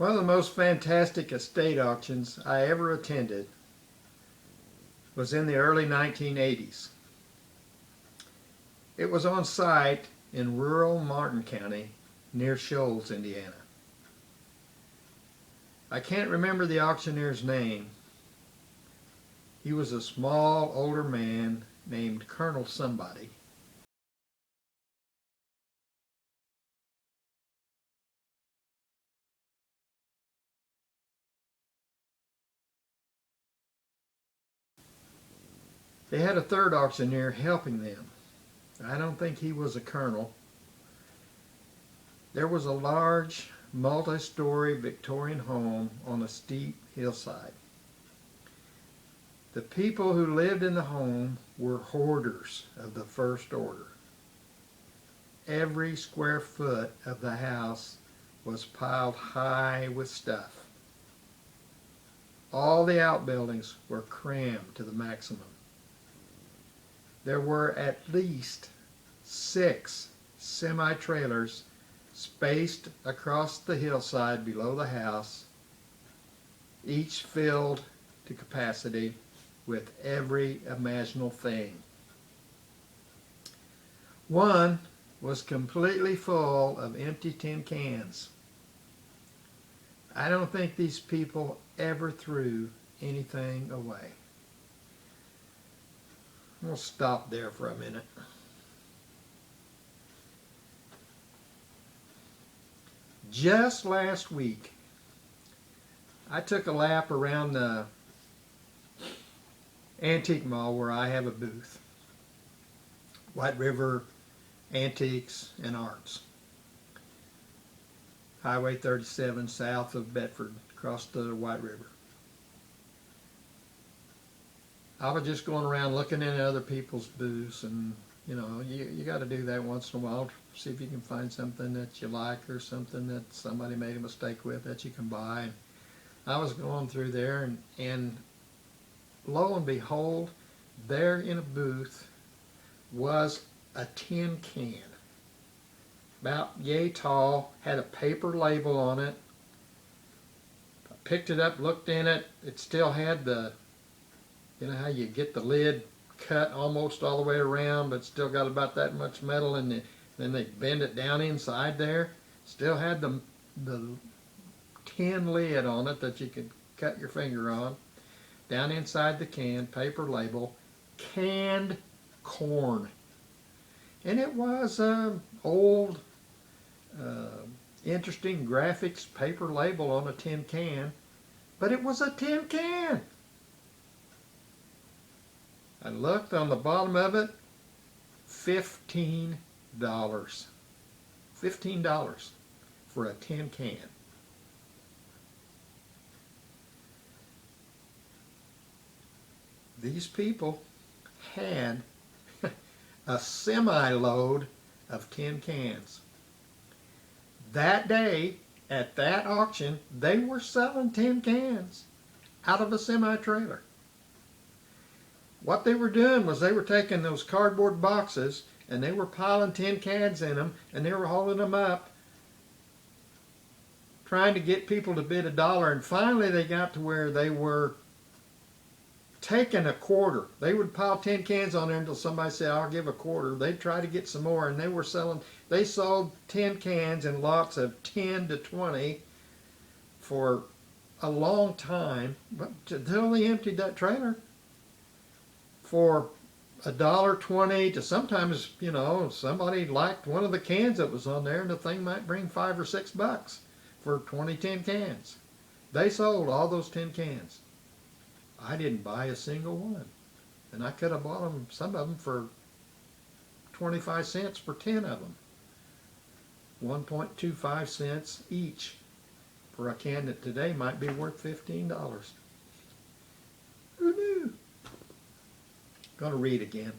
One of the most fantastic estate auctions I ever attended was in the early 1980s. It was on site in rural Martin County near Shoals, Indiana. I can't remember the auctioneer's name. He was a small, older man named Colonel somebody. They had a third auctioneer helping them. I don't think he was a colonel. There was a large, multi-story Victorian home on a steep hillside. The people who lived in the home were hoarders of the first order. Every square foot of the house was piled high with stuff. All the outbuildings were crammed to the maximum. There were at least 6 semi-trailers spaced across the hillside below the house, each filled to capacity with every imaginable thing. One was completely full of empty tin cans. I don't think these people ever threw anything away. We'll stop there for a minute. Just last week, I took a lap around the antique mall where I have a booth. White River Antiques and Arts. Highway 37 south of Bedford, across the White River. I was just going around looking at other people's booths, and you got to do that once in a while. See if you can find something that you like or something that somebody made a mistake with that you can buy. And I was going through there, and lo and behold, there in a booth was a tin can, about yay tall, had a paper label on it. I picked it up, looked in it. It still had the, you know how you get the lid cut almost all the way around, but still got about that much metal, and then they bend it down inside there. Still had the tin lid on it that you could cut your finger on. Down inside the can, paper label, canned corn. And it was old, interesting graphics paper label on a tin can, but it was a tin can. I looked on the bottom of it, $15. $15 for a tin can. These people had a semi-load of tin cans. That day, at that auction, they were selling tin cans out of a semi-trailer. What they were doing was they were taking those cardboard boxes and they were piling tin cans in them, and they were hauling them up, trying to get people to bid $1, and finally they got to where they were taking a quarter. They would pile tin cans on there until somebody said, I'll give a quarter. They'd try to get some more, and they sold tin cans in lots of 10 to 20 for a long time, but until they emptied that trailer for $1.20 to sometimes, somebody liked one of the cans that was on there, and the thing might bring $5 or $6 for 20 tin cans. They sold all those tin cans. I didn't buy a single one, and I could have bought them, some of them, for 25 cents for 10 of them. 1.25 cents each for a can that today might be worth $15. Who knew? Going to read again.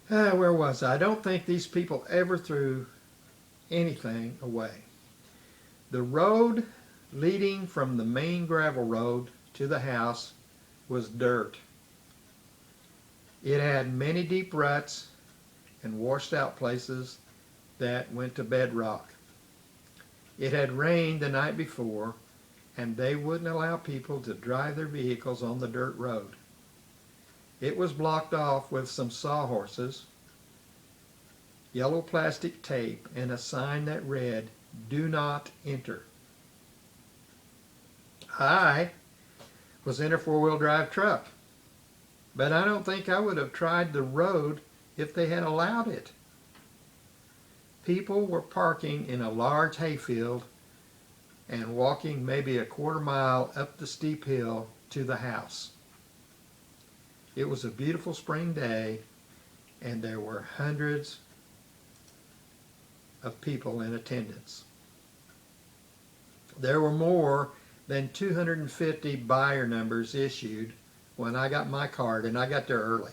Where was I? I don't think these people ever threw anything away. The road leading from the main gravel road to the house was dirt. It had many deep ruts and washed out places that went to bedrock. It had rained the night before, and they wouldn't allow people to drive their vehicles on the dirt road. It was blocked off with some sawhorses, yellow plastic tape, and a sign that read, "Do not enter." I was in a four-wheel drive truck, but I don't think I would have tried the road if they had allowed it. People were parking in a large hayfield and walking maybe a quarter mile up the steep hill to the house. It was a beautiful spring day, and there were hundreds of people in attendance. There were more than 250 buyer numbers issued when I got my card, and I got there early.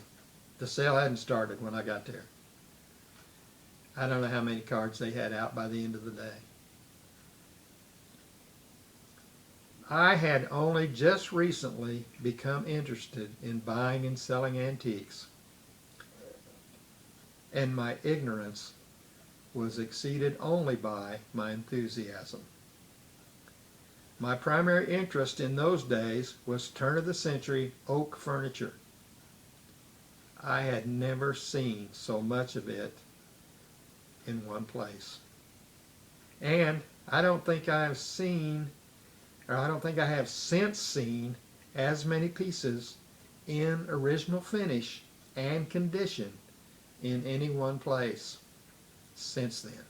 The sale hadn't started when I got there. I don't know how many cards they had out by the end of the day. I had only just recently become interested in buying and selling antiques, and my ignorance was exceeded only by my enthusiasm. My primary interest in those days was turn-of-the-century oak furniture. I had never seen so much of it in one place. And I don't think I have since seen as many pieces in original finish and condition in any one place since then.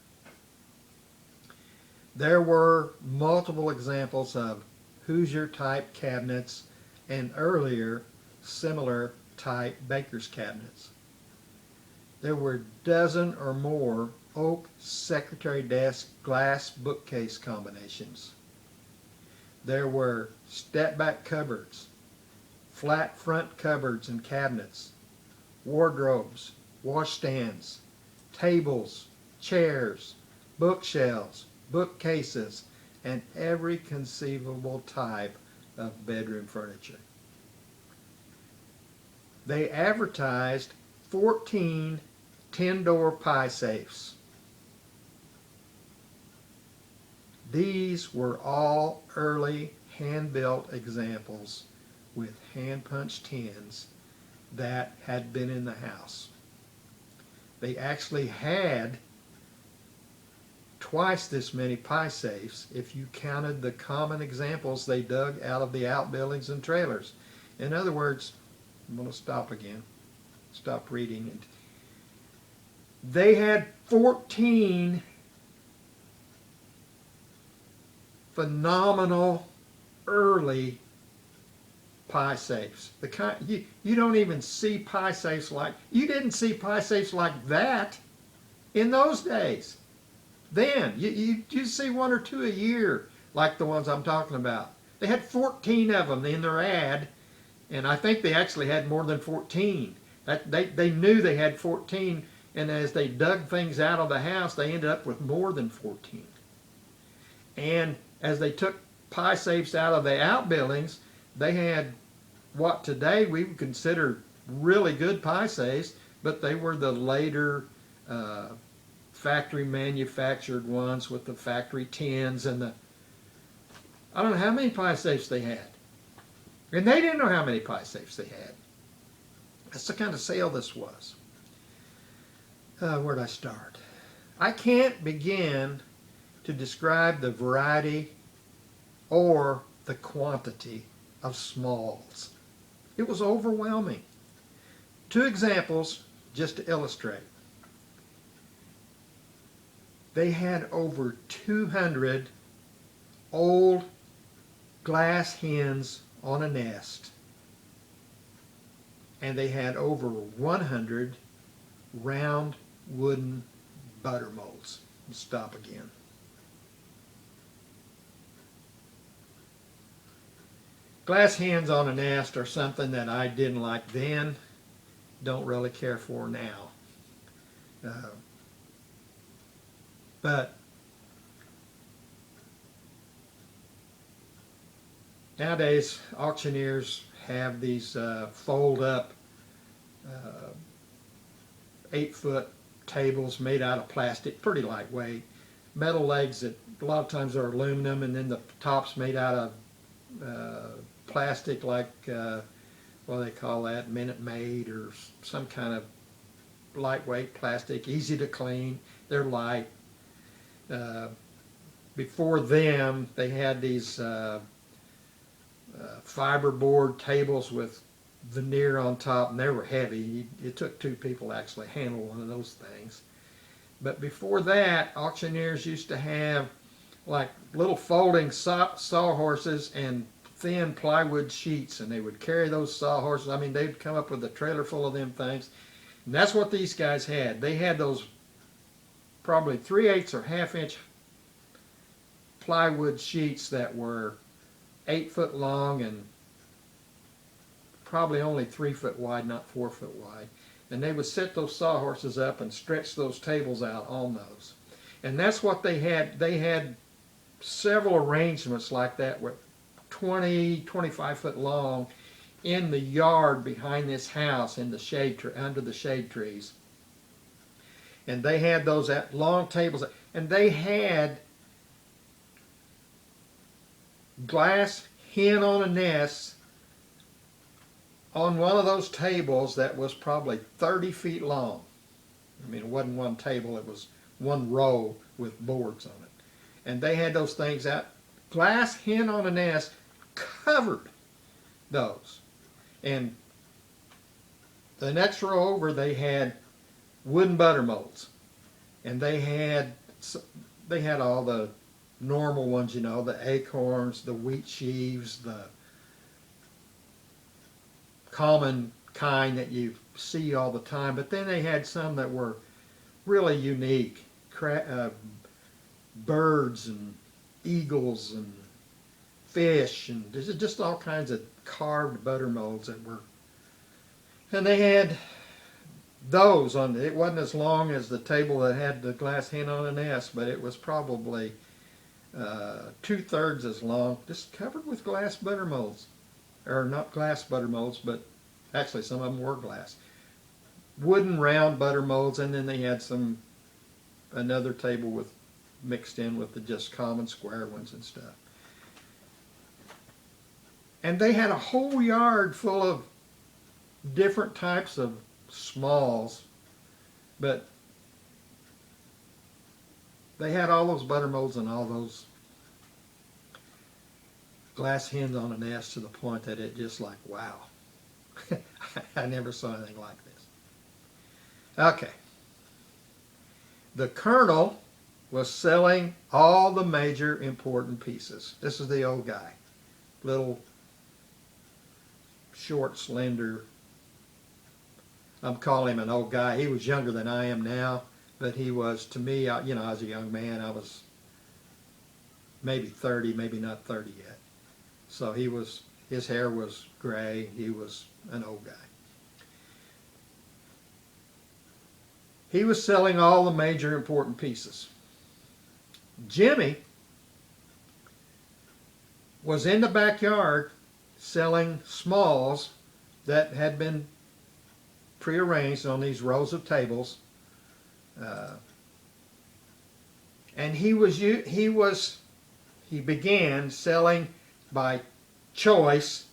There were multiple examples of Hoosier type cabinets and earlier similar type baker's cabinets. There were a dozen or more oak secretary desk glass bookcase combinations. There were step-back cupboards, flat front cupboards and cabinets, wardrobes, washstands, tables, chairs, bookshelves, bookcases, and every conceivable type of bedroom furniture. They advertised 14 10-door pie safes. These were all early hand-built examples with hand-punched tins that had been in the house. They actually had twice this many pie safes if you counted the common examples they dug out of the outbuildings and trailers. In other words, I'm going to stop again. Stop reading it. They had 14 phenomenal early pie safes. The kind you don't even see pie safes like, you didn't see pie safes like that in those days. Then you see one or two a year like the ones I'm talking about. They had 14 of them in their ad, and I think they actually had more than 14. They knew they had 14, and as they dug things out of the house, they ended up with more than 14. And as they took pie safes out of the outbuildings, they had what today we would consider really good pie safes, but they were the later factory manufactured ones with the factory tins and the, I don't know how many pie safes they had. And they didn't know how many pie safes they had. That's the kind of sale this was. Where'd I start? I can't begin to describe the variety or the quantity of smalls. It was overwhelming. Two examples just to illustrate. They had over 200 old glass hens on a nest, and they had over 100 round wooden butter molds. Stop again. Glass hens on a nest are something that I didn't like then, don't really care for now. But nowadays, auctioneers have these fold-up 8-foot tables made out of plastic, pretty lightweight, metal legs that a lot of times are aluminum, and then the top's made out of plastic, like what do they call that, Minute Maid, or some kind of lightweight plastic, easy to clean. They're light. Before them, they had these fiberboard tables with veneer on top, and they were heavy. It took two people to actually handle one of those things. But before that, auctioneers used to have like little folding sawhorses and thin plywood sheets, and they would carry those sawhorses. I mean, they'd come up with a trailer full of them things. And that's what these guys had. They had those probably 3/8 or 1/2 inch plywood sheets that were 8 foot long and probably only 3 foot wide, not 4 foot wide. And they would set those sawhorses up and stretch those tables out on those. And that's what they had. They had several arrangements like that with 20, 25 foot long in the yard behind this house in the shade under the shade trees. And they had those at long tables, and they had glass hen on a nest on one of those tables that was probably 30 feet long. I mean, it wasn't one table, it was one row with boards on it. And they had those things out, glass hen on a nest, covered those. And the next row over, they had wooden butter molds. And they had all the normal ones, you know, the acorns, the wheat sheaves, the common kind that you see all the time. But then they had some that were really unique. Birds and eagles and fish, and there's just all kinds of carved butter molds that were. And they had those on. It wasn't as long as the table that had the glass hen on a nest, but it was probably 2/3 as long, just covered with glass butter molds. Or not glass butter molds, but actually some of them were glass. Wooden round butter molds, and then they had another table with mixed in with the just common square ones and stuff. And they had a whole yard full of different types of smalls, but they had all those butter molds and all those glass hens on a nest, to the point that it just like, wow. I never saw anything like this. Okay. The Colonel was selling all the major important pieces. This is the old guy. Little, short, slender. I'm calling him an old guy. He was younger than I am now, but he was, to me, you know, as a young man, I was maybe 30, maybe not 30 yet. So his hair was gray. He was an old guy. He was selling all the major important pieces. Jimmy was in the backyard selling smalls that had been prearranged on these rows of tables, and he began selling by choice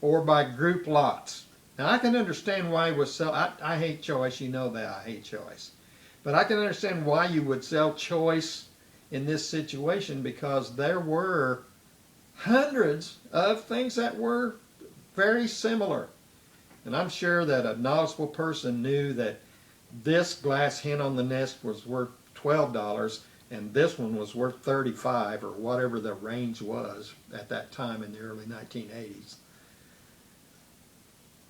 or by group lots. Now I can understand why he was selling. I hate choice. You know that I hate choice, but I can understand why you would sell choice in this situation, because there were hundreds of things that were very similar. And I'm sure that a knowledgeable person knew that this glass hen on the nest was worth $12 and this one was worth $35, or whatever the range was at that time in the early 1980s.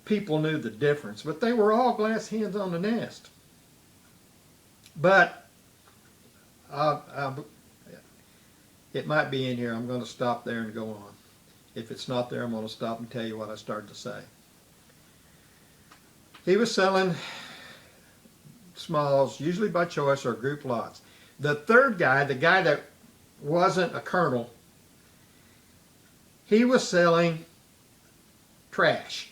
People knew the difference, but they were all glass hens on the nest. But it might be in here. I'm going to stop there and go on. If it's not there, I'm going to stop and tell you what I started to say. He was selling smalls, usually by choice or group lots. The third guy, the guy that wasn't a colonel, he was selling trash.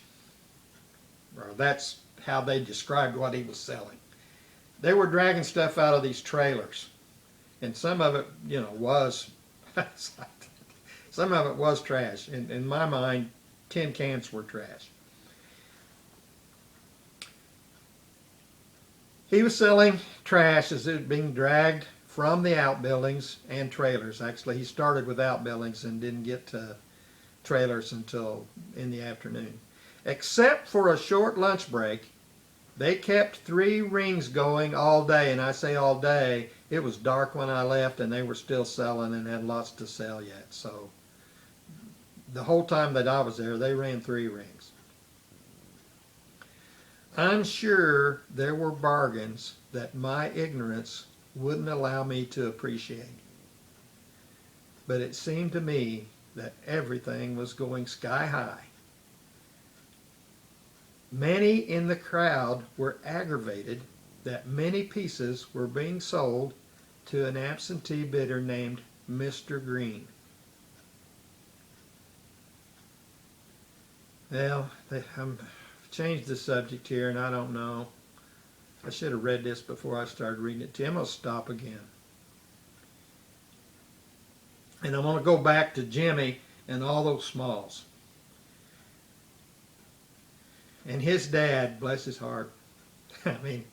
Or that's how they described what he was selling. They were dragging stuff out of these trailers. And some of it, you know, was, some of it was trash. In my mind, tin cans were trash. He was selling trash as it was being dragged from the outbuildings and trailers. Actually, he started with outbuildings and didn't get to trailers until in the afternoon. Except for a short lunch break, they kept 3 rings going all day. And I say all day, it was dark when I left and they were still selling and had lots to sell yet. So the whole time that I was there, they ran 3 rings. I'm sure there were bargains that my ignorance wouldn't allow me to appreciate. But it seemed to me that everything was going sky high. Many in the crowd were aggravated that many pieces were being sold to an absentee bidder named Mr. Greene. Well, I'm changed the subject here, and I don't know. I should have read this before I started reading it to you. I'm going to stop again. And I'm going to go back to Jimmy and all those smalls. And his dad, bless his heart, I mean,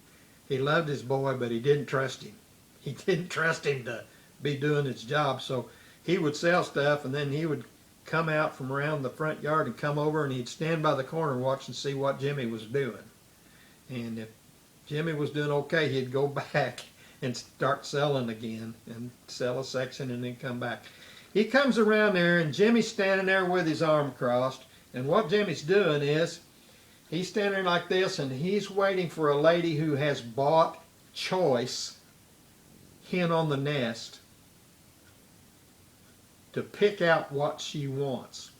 he loved his boy, but he didn't trust him. He didn't trust him to be doing his job. So he would sell stuff, and then he would come out from around the front yard and come over, and he'd stand by the corner and watch and see what Jimmy was doing. And if Jimmy was doing okay, he'd go back and start selling again and sell a section and then come back. He comes around there, and Jimmy's standing there with his arm crossed, and what Jimmy's doing is he's standing like this, and he's waiting for a lady who has bought choice hen on the nest to pick out what she wants.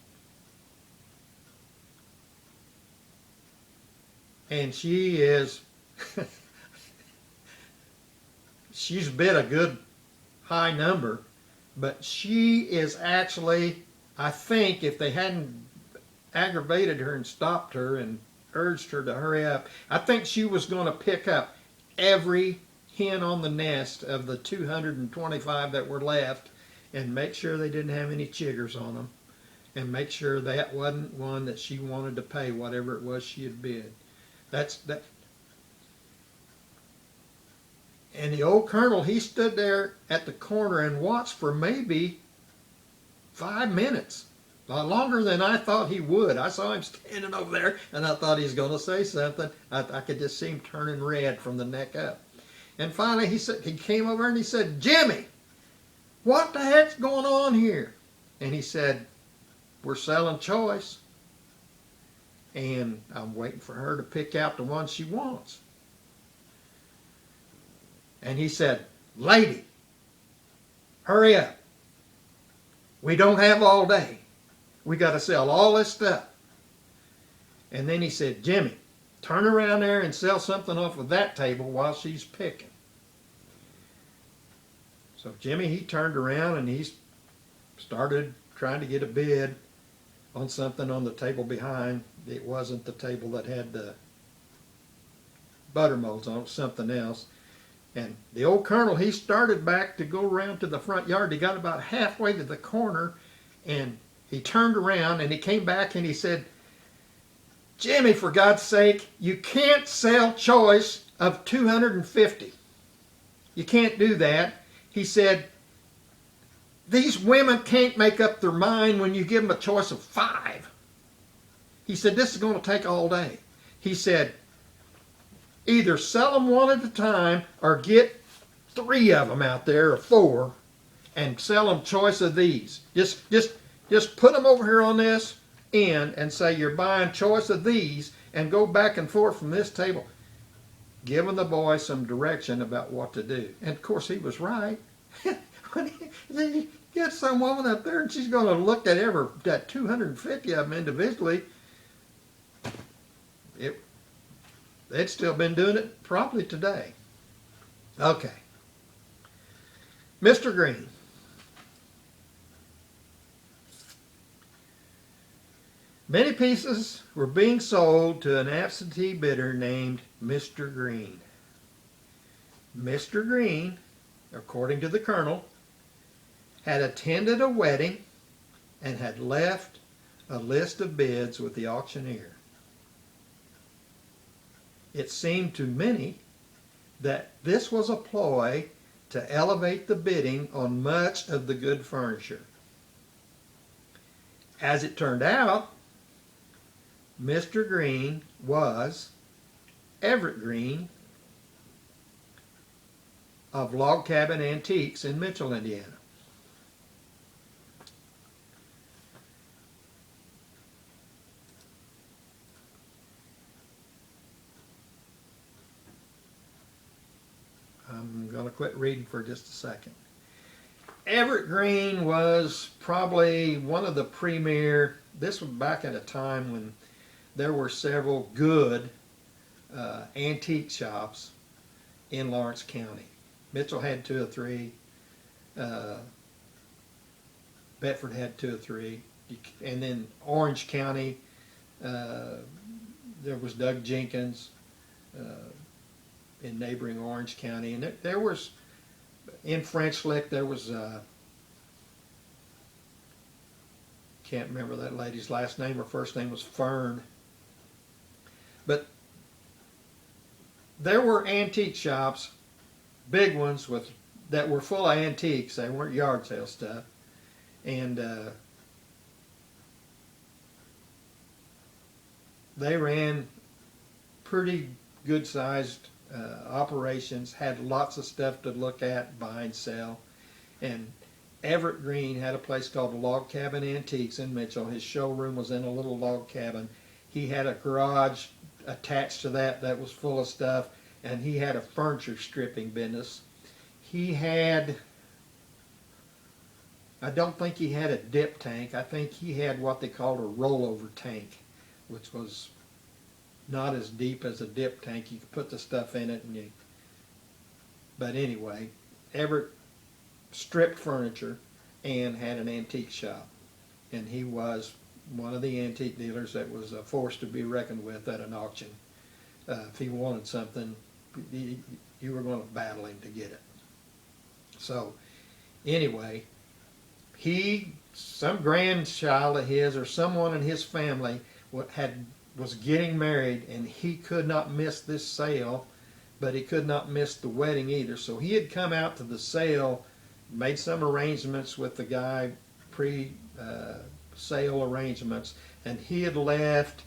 And she is, she's bid a good high number, but she is actually, I think if they hadn't aggravated her and stopped her and urged her to hurry up, I think she was going to pick up every hen on the nest of the 225 that were left and make sure they didn't have any chiggers on them and make sure that wasn't one that she wanted to pay whatever it was she had bid. That's that. And the old colonel, he stood there at the corner and watched for maybe 5 minutes. Longer than I thought he would. I saw him standing over there, and I thought he was going to say something. I could just see him turning red from the neck up. And finally, he came over and he said, "Jimmy, what the heck's going on here?" And he said, "We're selling choice, and I'm waiting for her to pick out the one she wants." And he said, "Lady, hurry up. We don't have all day. We got to sell all this stuff." And then he said, "Jimmy, turn around there and sell something off of that table while she's picking." So Jimmy, he turned around and he started trying to get a bid on something on the table behind. It wasn't the table that had the butter molds on it, something else. And the old colonel, he started back to go around to the front yard. He got about halfway to the corner, and he turned around and he came back and he said, "Jimmy, for God's sake, you can't sell choice of 250. You can't do that." He said, "These women can't make up their mind when you give them a choice of 5. He said, "This is going to take all day." He said, "Either sell them one at a time or get 3 of them out there or 4 and sell them choice of these. Just put them over here on this end and say you're buying choice of these and go back and forth from this table," giving the boy some direction about what to do. And of course he was right. When he gets some woman up there and she's going to look at that 250 of them individually, they'd still been doing it probably today. Okay. Mr. Greene. Many pieces were being sold to an absentee bidder named Mr. Greene. Mr. Greene according to the Colonel, had attended a wedding and had left a list of bids with the auctioneer. It seemed to many that this was a ploy to elevate the bidding on much of the good furniture. As it turned out, Mr. Greene was Everett Greene of Log Cabin Antiques in Mitchell, Indiana. I'm going to quit reading for just a second. Everett Greene was probably one of the premier, this was back at a time when there were several good antique shops in Lawrence County. Mitchell had 2 or 3. Bedford had 2 or 3. And then Orange County, there was Doug Jenkins in neighboring Orange County. And there was, in French Lick, there was, can't remember that lady's last name. Her first name was Fern. But there were antique shops, big ones that were full of antiques. They weren't yard sale stuff. And they ran pretty good-sized operations, had lots of stuff to look at, buy and sell. And Everett Greene had a place called the Log Cabin Antiques in Mitchell. His showroom was in a little log cabin. He had a garage attached to that was full of stuff, and he had a furniture stripping business. He had, I don't think he had a dip tank. I think he had what they called a rollover tank, which was not as deep as a dip tank. You could put the stuff in it, but anyway, Everett stripped furniture and had an antique shop, and he was one of the antique dealers that was a force to be reckoned with at an auction. If he wanted something, you were going to battle him to get it. So anyway, some grandchild of his or someone in his family was getting married, and he could not miss this sale, but he could not miss the wedding either. So he had come out to the sale, made some arrangements with the guy, sale arrangements, and he had left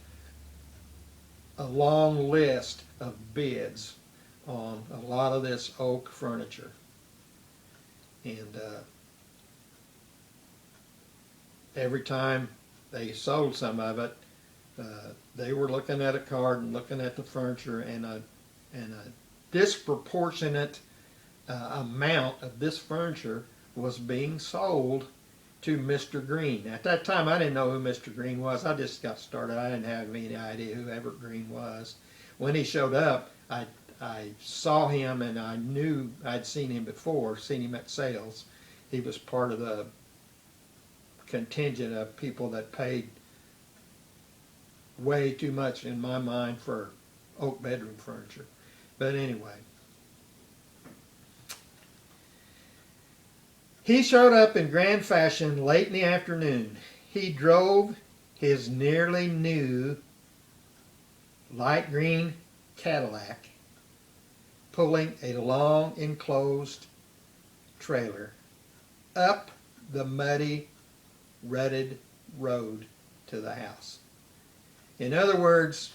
a long list of bids on a lot of this oak furniture. And every time they sold some of it, they were looking at a card and looking at the furniture, and a disproportionate amount of this furniture was being sold to Mr. Greene. At that time, I didn't know who Mr. Greene was. I just got started. I didn't have any idea who Everett Greene was. When he showed up, I saw him, and I knew I'd seen him before, seen him at sales. He was part of the contingent of people that paid way too much, in my mind, for oak bedroom furniture. But anyway, he showed up in grand fashion late in the afternoon. He drove his nearly new light green Cadillac, pulling a long enclosed trailer up the muddy, rutted road to the house. In other words,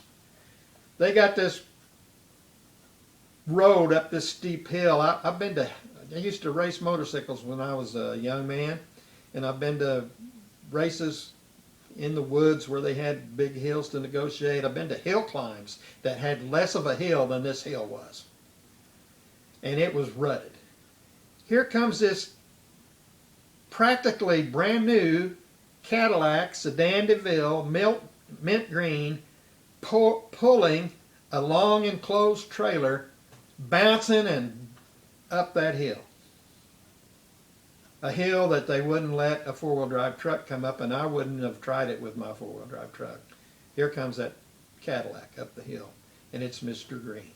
they got this road up this steep hill. I used to race motorcycles when I was a young man, and I've been to races in the woods where they had big hills to negotiate. I've been to hill climbs that had less of a hill than this hill was, and it was rutted. Here comes this practically brand new Cadillac Sedan DeVille mint green, pulling a long enclosed trailer, bouncing and up that hill. A hill that they wouldn't let a four-wheel drive truck come up, and I wouldn't have tried it with my four-wheel drive truck. Here comes that Cadillac up the hill, and it's Mr. Greene.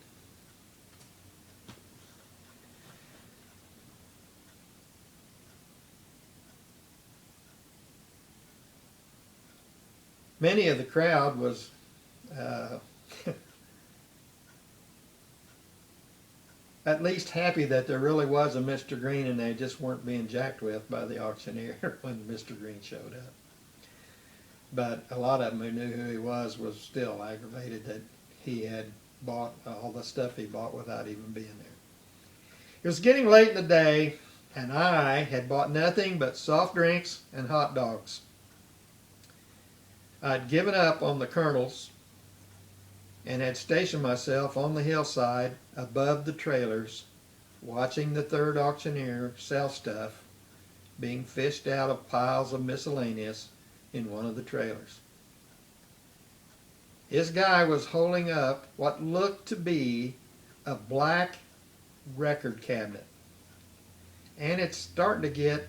many of the crowd was uh, at least happy that there really was a Mr. Greene and they just weren't being jacked with by the auctioneer when Mr. Greene showed up. But a lot of them who knew who he was still aggravated that he had bought all the stuff he bought without even being there. It was getting late in the day, and I had bought nothing but soft drinks and hot dogs. I'd given up on the kernels and had stationed myself on the hillside above the trailers, watching the third auctioneer sell stuff being fished out of piles of miscellaneous in one of the trailers. This guy was holding up what looked to be a black record cabinet. And it's starting to get,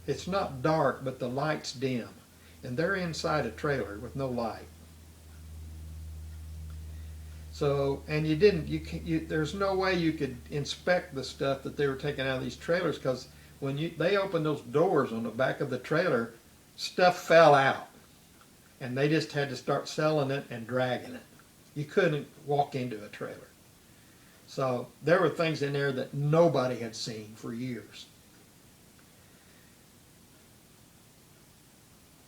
it's not dark, but the light's dim. And they're inside a trailer with no light. So, and there's no way you could inspect the stuff that they were taking out of these trailers, because when they opened those doors on the back of the trailer, stuff fell out. And they just had to start selling it and dragging it. You couldn't walk into a trailer. So there were things in there that nobody had seen for years.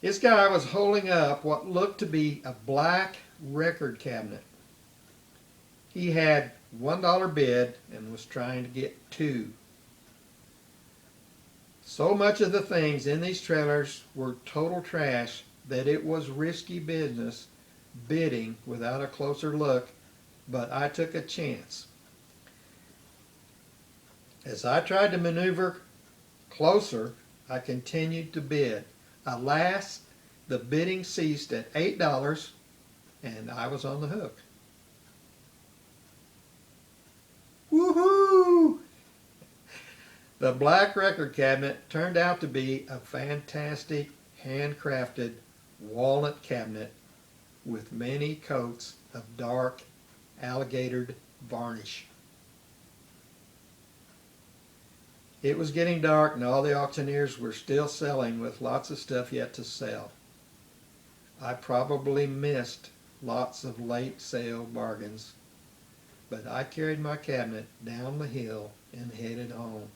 This guy was holding up what looked to be a black record cabinet. He had $1 bid and was trying to get $2. So much of the things in these trailers were total trash that it was risky business bidding without a closer look, but I took a chance. As I tried to maneuver closer, I continued to bid. Alas, the bidding ceased at $8 and I was on the hook. Woohoo! The black record cabinet turned out to be a fantastic handcrafted walnut cabinet with many coats of dark alligatored varnish. It was getting dark and all the auctioneers were still selling with lots of stuff yet to sell. I probably missed lots of late sale bargains, but I carried my cabinet down the hill and headed home.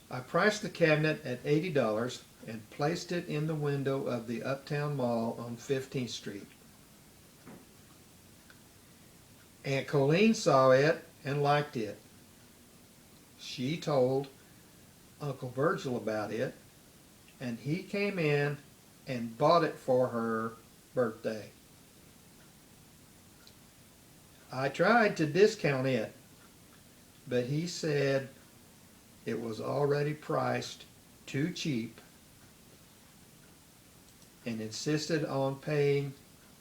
I priced the cabinet at $80 and placed it in the window of the Uptown Mall on 15th Street. Aunt Colleen saw it and liked it. She told Uncle Virgil about it, and he came in and bought it for her birthday. I tried to discount it, but he said it was already priced too cheap and insisted on paying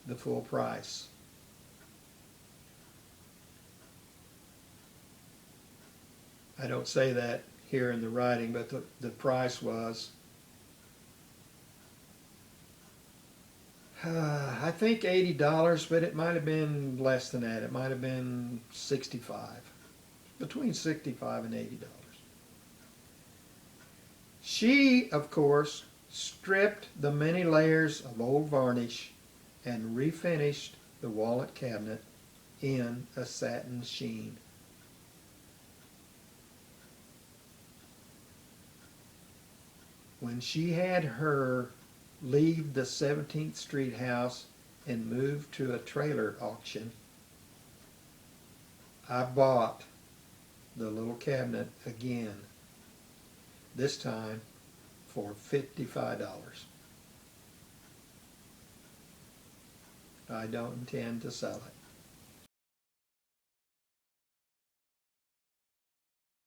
the full price. I don't say that here in the writing, but the price was, I think $80, but it might have been less than that. It might have been $65, between $65 and $80. She, of course, stripped the many layers of old varnish and refinished the walnut cabinet in a satin sheen. When she had her leave the 17th Street house and move to a trailer auction, I bought the little cabinet again, this time for $55. I don't intend to sell it.